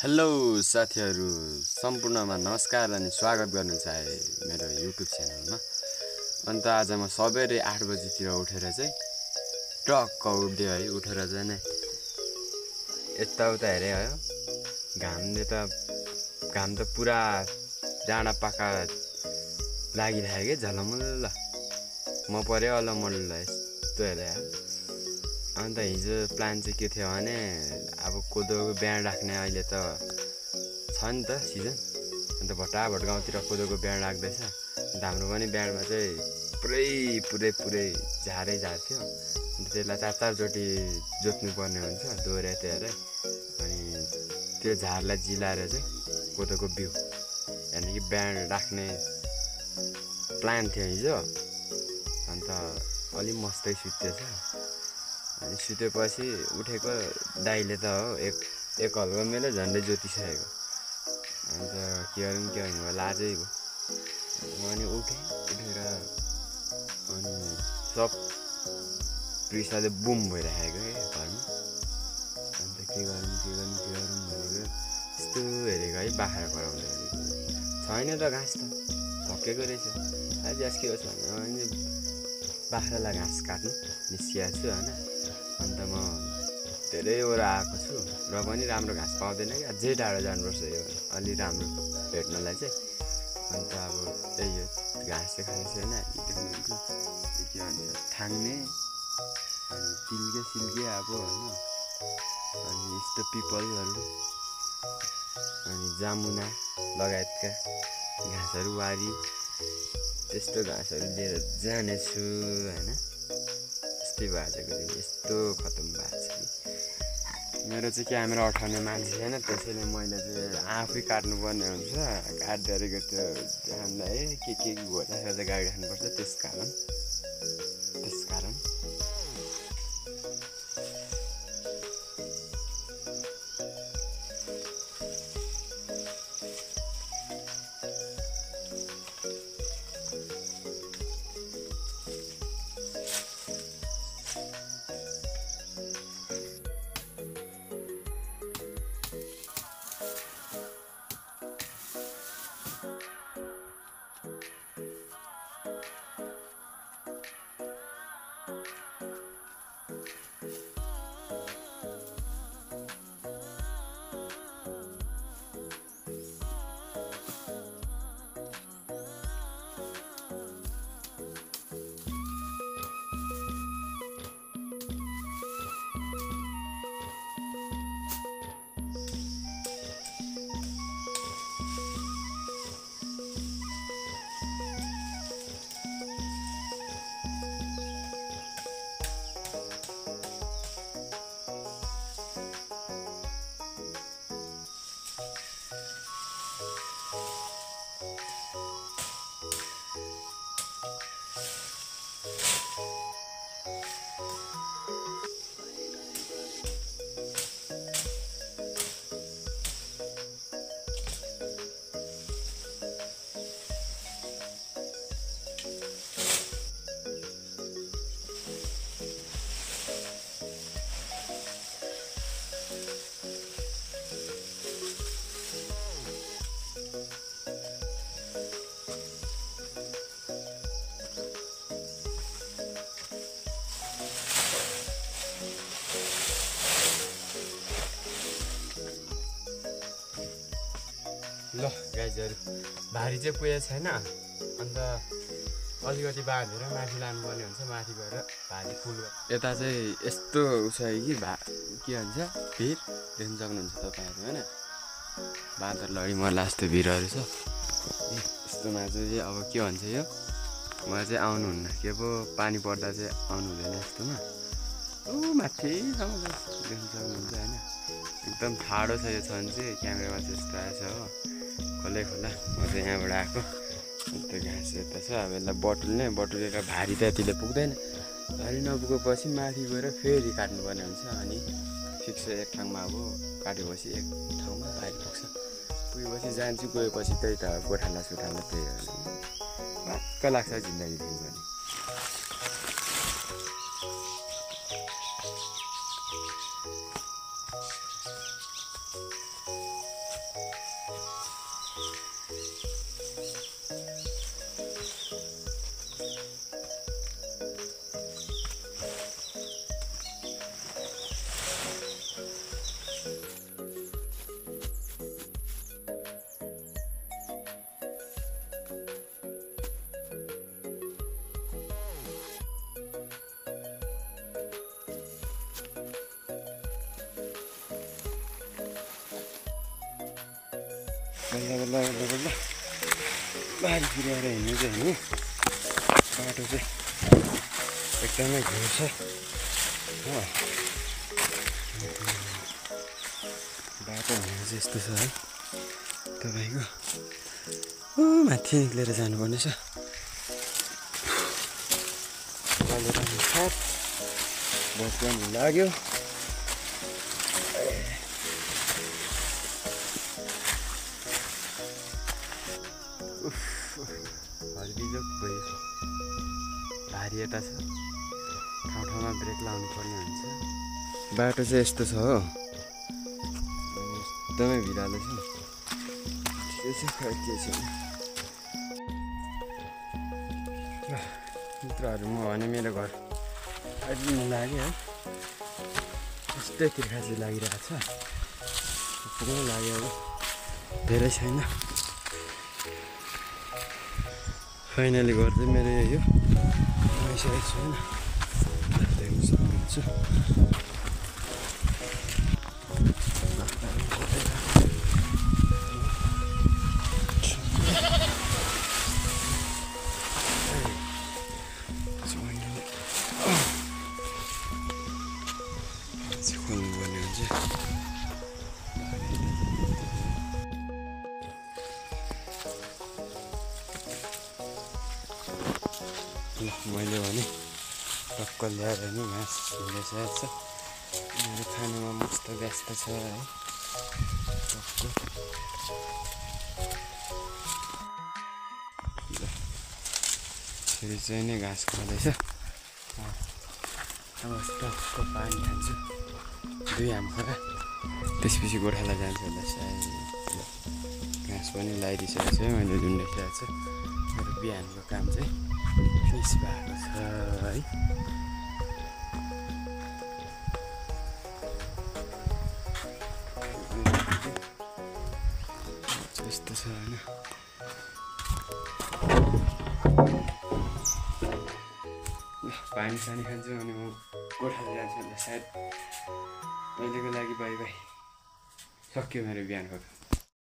Hello साथीहरु सम्पूर्णमा नमस्कार अनि स्वागत गर्न चाहे मेरो युट्युब च्यानलमा। अन्त आज म सबेरै 8 बजेतिर उठेर चाहिँ टक्क उठ्दै है उठेर चाहिँ नै यताउता हेरे है घाम त पुरा डाँडा पाका लागिरहेको के झलमल्ल म पर्यो अलमल्ल यस्तो हेरे। अन्त हिजो प्लान चाहिँ के थियो भने अब कोदोको बियाड राख्ने अहिले त छ नि त सिजन। अन्त भटाभट गाउँतिर कोदोको बियाड राख्दैछ। अन्त हाम्रो पनि बियाडमा चाहिँ पुरै झारै थियो। अन्त त्यसलाई 4 चोटि जोत्नु पर्ने हुन्छ दोहोऱ्या तेह्रै। अनि त्यो झारलाई जिलाएर चाहिँ कोदोको बिउ यानि कि बियाड राख्ने प्लान थियो हिजो। अन्त अलि मस्तै सुतेछ। अनि सुतेपछि उठेको दाइले त हो एक हल्का मेरो झन्डै जोतिसकेको। अन्त के गरौँ होला आजै भयो। म अनि उठेर अनि सब रिसाले बुम भइरहेको के घरमा। अन्त के गरौँ भनेको यस्तो हेरेको है बाख्रा कराउँदै छैन त घाँस त भक्केको रहेछ। आज के होस् भने बाख्रालाई घाँस काट्नु निस्किएको छु होइन। अन्त म धेरैवटा आएको छु र पनि राम्रो घाँस पाउँदैन कि अझै टाढो जानुपर्छ यो अलि राम्रो भेट्नलाई चाहिँ। अन्त अब त्यही हो घाँस चाहिँ खाएको छैन। के भन्छ थाङ्ने अनि तिल्के अब होइन। अनि यस्तो पिपलहरू अनि जामुना लगायतका घाँसहरू वारी त्यस्तो घाँसहरू लिएर जानेछु होइन। आजको दिन यस्तो खतम भएको छ कि मेरो चाहिँ क्यामेरा उठाउने मान्छे छैन। त्यसैले मैले चाहिँ आफै काट्नुपर्ने हुन्छ। काट्दारेको त्यो हामीलाई के घोटाएर चाहिँ गाडी राख्नुपर्छ। त्यस कारण ल गाइजहरू भारी चाहिँ पुगेको छैन। अन्त अलिकति बाँधेर माथि लानुपर्ने हुन्छ। माथि गएर भारी फुल यता चाहिँ यस्तो छ कि के भन्छ भिर देख्न सक्नुहुन्छ तपाईँहरू होइन। बाँदर लडी मर्ला जस्तो भिरहरू छ। यस्तोमा चाहिँ अब के भन्छ यो उहाँ चाहिँ आउनुहुन्न के पो पानी पर्दा चाहिँ आउनु हुँदैन यस्तोमा। माथिसम्म देख्न सक्नुहुन्छ होइन। एकदम ठाडो छ यो छन चाहिँ क्यामेरामा चाहिँ यस्तो आएछ हो खोला म चाहिँ यहाँबाट आएको। अन्त घाँस यता छ अब यसलाई बटुलेर भारी त यतिले पुग्दैन। भारी नपुगेपछि माथि गएर फेरि काट्नुपर्ने हुन्छ। अनि फिक्स एक ठाउँमा अब काटेपछि एक ठाउँमा भारी पुग्छ। पुगेपछि जान्छु गएपछि त्यही त गोठाला सुठाला त्यही हो। वाक्क लाग्छ जिन्दगी फेरि पनि। बल्ल बल्ल बल्ल बल्ल बारीतिर आएर हिँड्नु चाहिँ नि बाटो चाहिँ एकदमै घिउ छ हो बाटो भनेको चाहिँ यस्तो छ है तपाईँको माथि निक्लेर जानुपर्ने छ बस पनि लाग्यो हर्बिजोक भयो भारी यता छ ठाउँ ठाउँमा ब्रेक लाउनु पर्ने हुन्छ बाटो चाहिँ यस्तो छ हो एकदमै भिरालो छ ठिकै छ खै के छैन मित्रहरू म भने मेरो घर आइपुग्नु लाग्यो है यस्तै तिर्खा चाहिँ लागिरहेको छ पुग्नु लाग्यो अब धेरै छैन फाइनली घर चाहिँ मेरो यही हो आइसकेको छैन देख्न सक्नुहुन्छ खोल्नुपर्ने हुन्छ ल मैले भने टक्क ल्याएर नि घाँस हिँडिसकेको छ मेरो खानुमा मस्त व्यस्त छ है टक्क फेरि चाहिँ नै घाँस खाँदैछ अब टक्क पानी खान्छु 2 हामखोरा त्यसपछि गोर्खालाई जान्छ होला सायद घाँस पनि लगाइदिइसकेको छ मैले झुन्डाइसकेको छु मेरो बिहानको काम चाहिँ फिनिस भएको छ है यस्तो छ होइन पानी सानी खान्छु अनि म गोर्खाले जान्छु होला सायद अहिलेको लागि बाई बाई सक्यो मेरो बिहानको